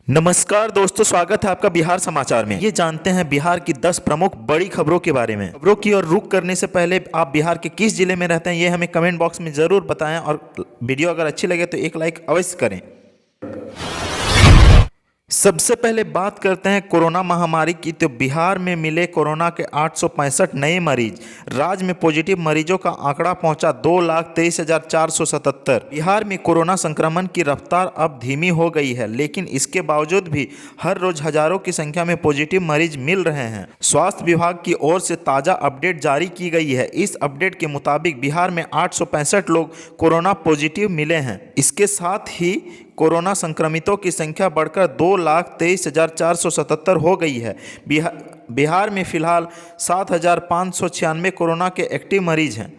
नमस्कार दोस्तों, स्वागत है आपका बिहार समाचार में। ये जानते हैं बिहार की 10 प्रमुख बड़ी खबरों के बारे में। खबरों की ओर रुख करने से पहले आप बिहार के किस जिले में रहते हैं ये हमें कमेंट बॉक्स में ज़रूर बताएं और वीडियो अगर अच्छी लगे तो एक लाइक अवश्य करें। सबसे पहले बात करते हैं कोरोना महामारी की। तो बिहार में मिले कोरोना के 865 नए मरीज। राज्य में पॉजिटिव मरीजों का आंकड़ा पहुंचा 2,23,477। बिहार में कोरोना संक्रमण की रफ्तार अब धीमी हो गई है, लेकिन इसके बावजूद भी हर रोज हजारों की संख्या में पॉजिटिव मरीज मिल रहे हैं। स्वास्थ्य विभाग की ओर से ताज़ा अपडेट जारी की गई है। इस अपडेट के मुताबिक बिहार में 865 लोग कोरोना पॉजिटिव मिले हैं। इसके साथ ही कोरोना संक्रमितों की संख्या बढ़कर 2,23,477 हो गई है। बिहार में फिलहाल 7,596 कोरोना के एक्टिव मरीज हैं।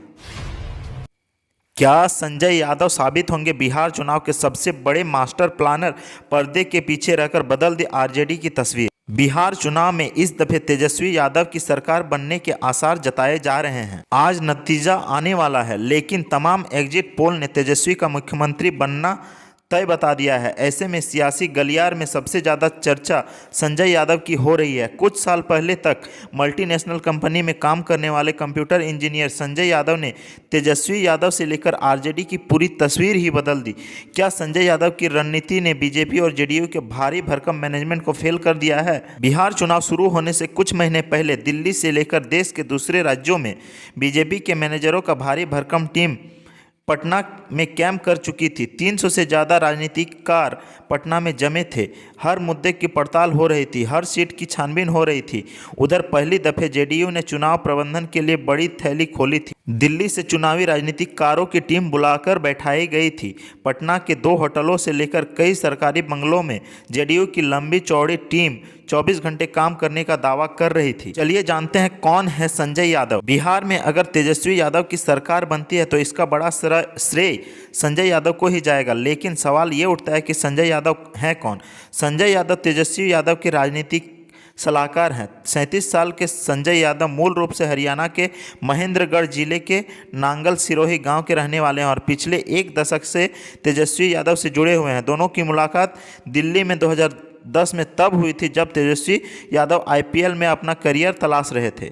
क्या संजय यादव साबित होंगे बिहार चुनाव के सबसे बड़े मास्टर प्लानर? पर्दे के पीछे रहकर बदल दी आरजेडी की तस्वीर। बिहार चुनाव में इस दफे तेजस्वी यादव की सरकार बनने के आसार जताए जा रहे हैं। आज नतीजा आने वाला है, लेकिन तमाम एग्जिट पोल ने तेजस्वी का मुख्यमंत्री बनना तय बता दिया है। ऐसे में सियासी गलियार में सबसे ज़्यादा चर्चा संजय यादव की हो रही है। कुछ साल पहले तक मल्टीनेशनल कंपनी में काम करने वाले कंप्यूटर इंजीनियर संजय यादव ने तेजस्वी यादव से लेकर आरजेडी की पूरी तस्वीर ही बदल दी। क्या संजय यादव की रणनीति ने बीजेपी और जेडीयू के भारी भरकम मैनेजमेंट को फेल कर दिया है? बिहार चुनाव शुरू होने से कुछ महीने पहले दिल्ली से लेकर देश के दूसरे राज्यों में बीजेपी के मैनेजरों का भारी भरकम टीम पटना में कैंप कर चुकी थी। 300 से ज़्यादा राजनीतिकार पटना में जमे थे। हर मुद्दे की पड़ताल हो रही थी, हर सीट की छानबीन हो रही थी। उधर पहली दफे जेडीयू ने चुनाव प्रबंधन के लिए बड़ी थैली खोली थी। दिल्ली से चुनावी राजनीतिकारों की टीम बुलाकर बैठाई गई थी। पटना के 2 होटलों से लेकर कई सरकारी बंगलों में जेडीयू की लंबी चौड़ी टीम 24 घंटे काम करने का दावा कर रही थी। चलिए जानते हैं कौन है संजय यादव। बिहार में अगर तेजस्वी यादव की सरकार बनती है तो इसका बड़ा श्रेय संजय यादव को ही जाएगा। लेकिन सवाल ये उठता है कि संजय यादव हैं कौन? संजय यादव तेजस्वी यादव के राजनीतिक सलाहकार हैं। 37 साल के संजय यादव मूल रूप से हरियाणा के महेंद्रगढ़ जिले के नांगल सिरोही गांव के रहने वाले हैं और पिछले 1 दशक से तेजस्वी यादव से जुड़े हुए हैं। दोनों की मुलाकात दिल्ली में 2010 में तब हुई थी जब तेजस्वी यादव आईपीएल में अपना करियर तलाश रहे थे।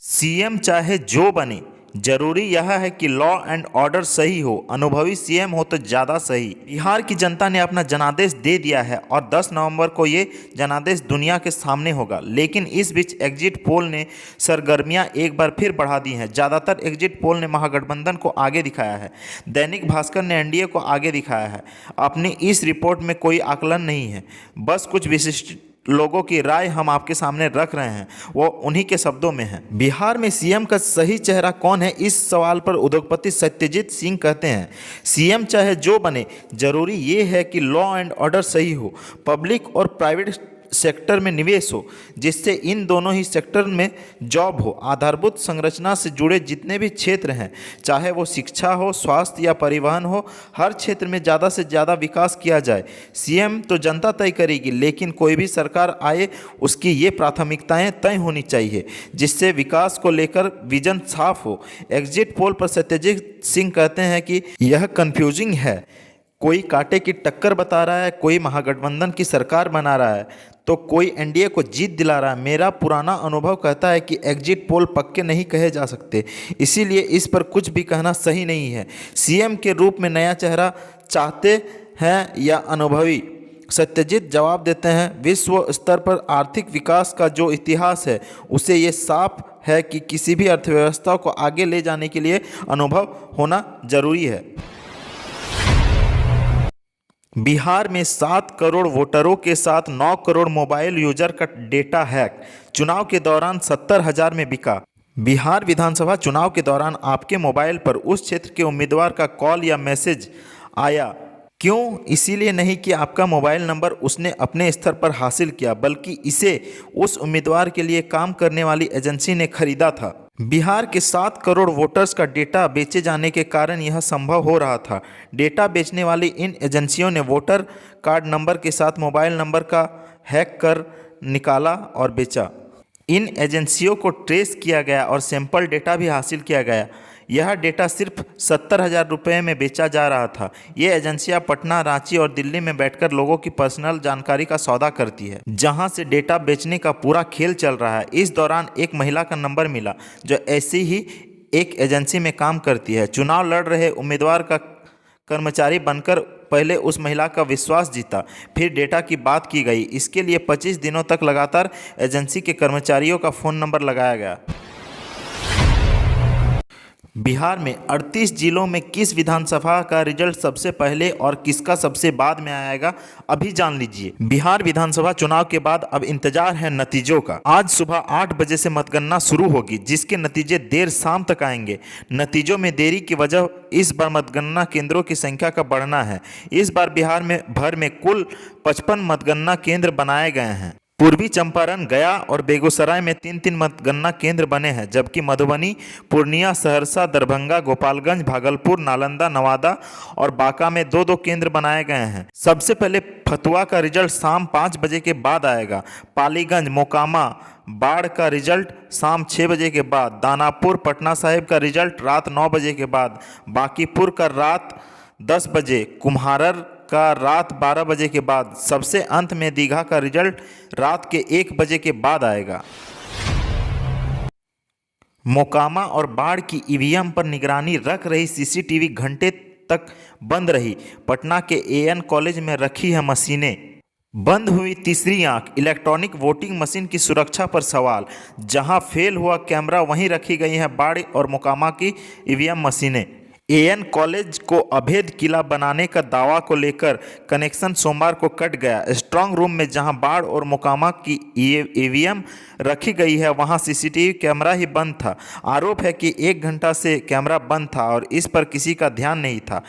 सीएम चाहे जो बने, जरूरी यह है कि लॉ एंड ऑर्डर सही हो। अनुभवी सीएम हो तो ज़्यादा सही। बिहार की जनता ने अपना जनादेश दे दिया है और 10 नवंबर को ये जनादेश दुनिया के सामने होगा। लेकिन इस बीच एग्जिट पोल ने सरगर्मियां एक बार फिर बढ़ा दी हैं। ज़्यादातर एग्जिट पोल ने महागठबंधन को आगे दिखाया है। दैनिक भास्कर ने एनडीए को आगे दिखाया है। अपनी इस रिपोर्ट में कोई आकलन नहीं है, बस कुछ विशिष्ट लोगों की राय हम आपके सामने रख रहे हैं, वो उन्हीं के शब्दों में है। बिहार में सीएम का सही चेहरा कौन है, इस सवाल पर उद्योगपति सत्यजीत सिंह कहते हैं, सीएम चाहे जो बने, जरूरी ये है कि लॉ एंड ऑर्डर सही हो, पब्लिक और प्राइवेट सेक्टर में निवेश हो, जिससे इन दोनों ही सेक्टर में जॉब हो। आधारभूत संरचना से जुड़े जितने भी क्षेत्र हैं, चाहे वो शिक्षा हो, स्वास्थ्य या परिवहन हो, हर क्षेत्र में ज़्यादा से ज़्यादा विकास किया जाए। सीएम तो जनता तय करेगी, लेकिन कोई भी सरकार आए उसकी ये प्राथमिकताएं तय होनी चाहिए, जिससे विकास को लेकर विजन साफ हो। एग्जिट पोल पर सत्यजीत सिंह कहते हैं कि यह कन्फ्यूजिंग है, कोई कांटे की टक्कर बता रहा है, कोई महागठबंधन की सरकार बना रहा है तो कोई एनडीए को जीत दिला रहा है। मेरा पुराना अनुभव कहता है कि एग्जिट पोल पक्के नहीं कहे जा सकते, इसीलिए इस पर कुछ भी कहना सही नहीं है। सीएम के रूप में नया चेहरा चाहते हैं या अनुभवी? सत्यजीत जवाब देते हैं, विश्व स्तर पर आर्थिक विकास का जो इतिहास है उसे ये साफ है कि किसी भी अर्थव्यवस्था को आगे ले जाने के लिए अनुभव होना जरूरी है। बिहार में 7 करोड़ वोटरों के साथ 9 करोड़ मोबाइल यूजर का डेटा हैक। चुनाव के दौरान 70,000 में बिका। बिहार विधानसभा चुनाव के दौरान आपके मोबाइल पर उस क्षेत्र के उम्मीदवार का कॉल या मैसेज आया। क्यों? इसीलिए नहीं कि आपका मोबाइल नंबर उसने अपने स्तर पर हासिल किया, बल्कि इसे उस उम्मीदवार के लिए काम करने वाली एजेंसी ने खरीदा था। बिहार के 7 करोड़ वोटर्स का डेटा बेचे जाने के कारण यह संभव हो रहा था। डेटा बेचने वाली इन एजेंसियों ने वोटर कार्ड नंबर के साथ मोबाइल नंबर का हैक कर निकाला और बेचा। इन एजेंसियों को ट्रेस किया गया और सैंपल डेटा भी हासिल किया गया। यह डेटा सिर्फ 70,000 रुपये में बेचा जा रहा था। ये एजेंसियां पटना, रांची और दिल्ली में बैठकर लोगों की पर्सनल जानकारी का सौदा करती है, जहां से डेटा बेचने का पूरा खेल चल रहा है। इस दौरान एक महिला का नंबर मिला जो ऐसी ही एक एजेंसी में काम करती है। चुनाव लड़ रहे उम्मीदवार का कर्मचारी बनकर पहले उस महिला का विश्वास जीता, फिर डेटा की बात की गई। इसके लिए 25 दिनों तक लगातार एजेंसी के कर्मचारियों का फ़ोन नंबर लगाया गया। बिहार में 38 जिलों में किस विधानसभा का रिजल्ट सबसे पहले और किसका सबसे बाद में आएगा, अभी जान लीजिए। बिहार विधानसभा चुनाव के बाद अब इंतजार है नतीजों का। आज सुबह 8 बजे से मतगणना शुरू होगी, जिसके नतीजे देर शाम तक आएंगे। नतीजों में देरी की वजह इस बार मतगणना केंद्रों की संख्या का बढ़ना है। इस बार बिहार में भर में कुल 55 मतगणना केंद्र बनाए गए हैं। पूर्वी चंपारण, गया और बेगूसराय में 3-3 मतगणना केंद्र बने हैं, जबकि मधुबनी, पूर्णिया, सहरसा, दरभंगा, गोपालगंज, भागलपुर, नालंदा, नवादा और बांका में 2-2 केंद्र बनाए गए हैं। सबसे पहले फतुहा का रिजल्ट शाम 5 बजे के बाद आएगा। पालीगंज, मोकामा, बाढ़ का रिजल्ट शाम 6 बजे के बाद। दानापुर, पटना साहिब का रिजल्ट रात 9 बजे के बाद। बांकीपुर का रात 10 बजे, कुम्हारर का रात 12 बजे के बाद। सबसे अंत में दीघा का रिजल्ट रात के 1 बजे के बाद आएगा। मोकामा और बाढ़ की ईवीएम पर निगरानी रख रही सीसीटीवी घंटे तक बंद रही। पटना के एएन कॉलेज में रखी है मशीनें। बंद हुई तीसरी आंख। इलेक्ट्रॉनिक वोटिंग मशीन की सुरक्षा पर सवाल। जहां फेल हुआ कैमरा, वहीं रखी गई है बाढ़ और मोकामा की ईवीएम मशीनें। एएन कॉलेज को अवैध किला बनाने का दावा को लेकर कनेक्शन सोमवार को कट गया। स्ट्रांग रूम में जहां बाढ़ और मोकामा की ईवीएम रखी गई है, वहां सीसीटीवी कैमरा ही बंद था। आरोप है कि 1 घंटा से कैमरा बंद था और इस पर किसी का ध्यान नहीं था।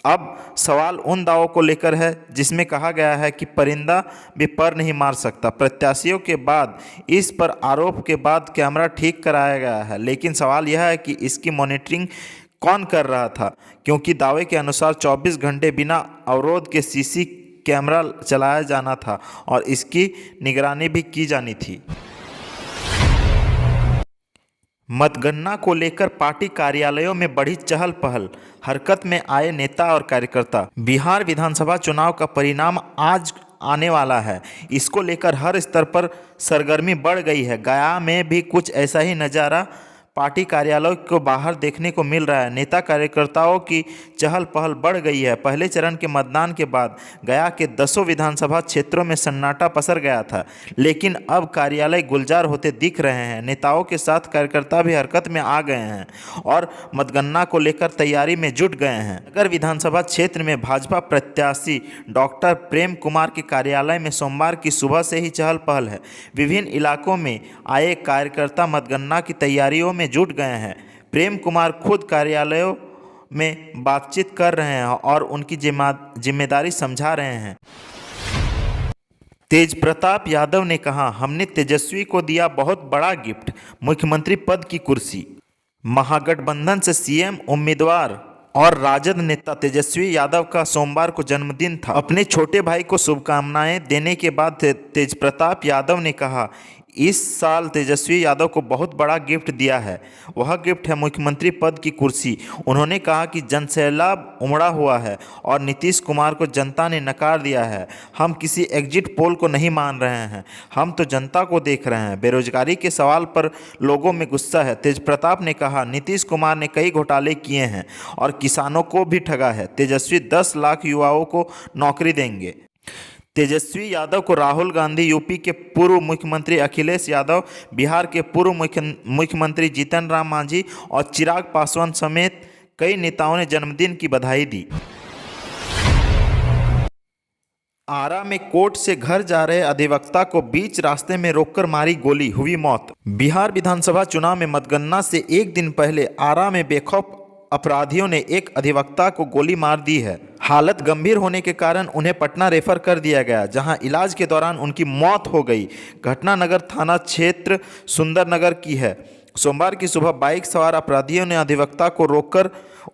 अब सवाल उन दावों को लेकर है जिसमें कहा गया है कि परिंदा भी पर नहीं मार सकता। प्रत्याशियों के बाद इस पर आरोप के बाद कैमरा ठीक कराया गया है, लेकिन सवाल यह है कि इसकी मॉनिटरिंग कौन कर रहा था, क्योंकि दावे के अनुसार 24 घंटे बिना अवरोध के सीसी कैमरा चलाया जाना था और इसकी निगरानी भी की जानी थी। मतगणना को लेकर पार्टी कार्यालयों में बढ़ी चहल पहल, हरकत में आए नेता और कार्यकर्ता। बिहार विधानसभा चुनाव का परिणाम आज आने वाला है। इसको लेकर हर स्तर पर सरगर्मी बढ़ गई है। गया में भी कुछ ऐसा ही नज़ारा पार्टी कार्यालय को बाहर देखने को मिल रहा है। नेता कार्यकर्ताओं की चहल पहल बढ़ गई है। पहले चरण के मतदान के बाद गया के 10 विधानसभा क्षेत्रों में सन्नाटा पसर गया था, लेकिन अब कार्यालय गुलजार होते दिख रहे हैं। नेताओं के साथ कार्यकर्ता भी हरकत में आ गए हैं और मतगणना को लेकर तैयारी में जुट गए हैं। नगर विधानसभा क्षेत्र में भाजपा प्रत्याशी डॉक्टर प्रेम कुमार के कार्यालय में सोमवार की सुबह से ही चहल पहल है। विभिन्न इलाकों में आए कार्यकर्ता मतगणना की तैयारियों में जुट गए हैं। प्रेम कुमार खुद कार्यालयों में बातचीत कर रहे हैं और उनकी जिम्मेदारी समझा रहे हैं। तेज प्रताप यादव ने कहा, हमने तेजस्वी को दिया बहुत बड़ा गिफ्ट, मुख्यमंत्री पद की कुर्सी। महागठबंधन से सीएम उम्मीदवार और राजद नेता तेजस्वी यादव का सोमवार को जन्मदिन था। अपने छोटे भाई को शुभकामनाएं देने के बाद तेज प्रताप यादव ने कहा, इस साल तेजस्वी यादव को बहुत बड़ा गिफ्ट दिया है। वह गिफ्ट है मुख्यमंत्री पद की कुर्सी। उन्होंने कहा कि जनसैलाब उमड़ा हुआ है और नीतीश कुमार को जनता ने नकार दिया है। हम किसी एग्जिट पोल को नहीं मान रहे हैं, हम तो जनता को देख रहे हैं। बेरोजगारी के सवाल पर लोगों में गुस्सा है। तेज प्रताप ने कहा, नीतीश कुमार ने कई घोटाले किए हैं और किसानों को भी ठगा है। तेजस्वी 10 लाख युवाओं को नौकरी देंगे। तेजस्वी यादव को राहुल गांधी, यूपी के पूर्व मुख्यमंत्री अखिलेश यादव, बिहार के पूर्व मुख्यमंत्री जीतन राम मांझी और चिराग पासवान समेत कई नेताओं ने जन्मदिन की बधाई दी। आरा में कोर्ट से घर जा रहे अधिवक्ता को बीच रास्ते में रोककर मारी गोली, हुई मौत। बिहार विधानसभा चुनाव में मतगणना से एक दिन पहले आरा में बेखौफ अपराधियों ने एक अधिवक्ता को गोली मार दी है। हालत गंभीर होने के कारण उन्हें पटना रेफर कर दिया गया, जहां इलाज के दौरान उनकी मौत हो गई। घटना नगर थाना क्षेत्र सुंदरनगर की है। सोमवार की सुबह बाइक सवार अपराधियों ने अधिवक्ता को रोककर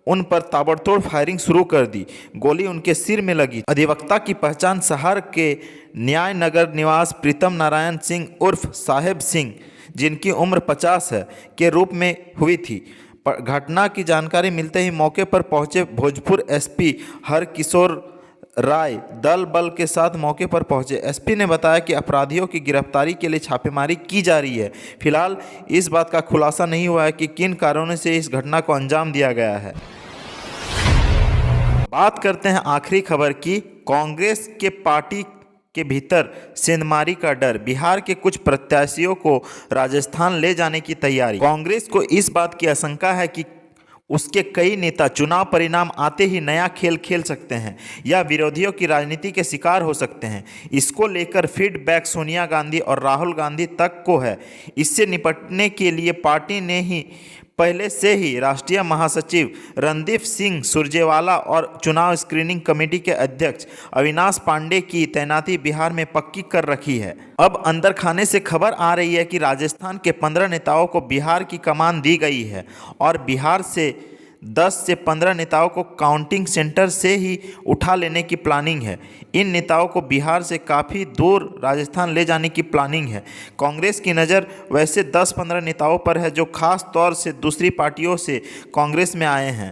उन पर ताबड़तोड़ फायरिंग शुरू कर दी। गोली उनके सिर में लगी। अधिवक्ता की पहचान शहर के न्याय नगर निवास प्रीतम नारायण सिंह उर्फ साहेब सिंह, जिनकी उम्र 50 है, के रूप में हुई थी। घटना की जानकारी मिलते ही मौके पर पहुंचे भोजपुर एसपी हरकिशोर राय दल बल के साथ मौके पर पहुंचे। एसपी ने बताया कि अपराधियों की गिरफ्तारी के लिए छापेमारी की जा रही है। फिलहाल इस बात का खुलासा नहीं हुआ है कि किन कारणों से इस घटना को अंजाम दिया गया है। बात करते हैं आखिरी खबर की। कांग्रेस के पार्टी के भीतर सेंधमारी का डर, बिहार के कुछ प्रत्याशियों को राजस्थान ले जाने की तैयारी। कांग्रेस को इस बात की आशंका है कि उसके कई नेता चुनाव परिणाम आते ही नया खेल खेल सकते हैं या विरोधियों की राजनीति के शिकार हो सकते हैं। इसको लेकर फीडबैक सोनिया गांधी और राहुल गांधी तक को है। इससे निपटने के लिए पार्टी ने ही पहले से ही राष्ट्रीय महासचिव रणदीप सिंह सुरजेवाला और चुनाव स्क्रीनिंग कमेटी के अध्यक्ष अविनाश पांडे की तैनाती बिहार में पक्की कर रखी है। अब अंदर खाने से खबर आ रही है कि राजस्थान के 15 नेताओं को बिहार की कमान दी गई है और बिहार से 10 से 15 नेताओं को काउंटिंग सेंटर से ही उठा लेने की प्लानिंग है। इन नेताओं को बिहार से काफ़ी दूर राजस्थान ले जाने की प्लानिंग है। कांग्रेस की नज़र वैसे 10-15 नेताओं पर है जो खास तौर से दूसरी पार्टियों से कांग्रेस में आए हैं।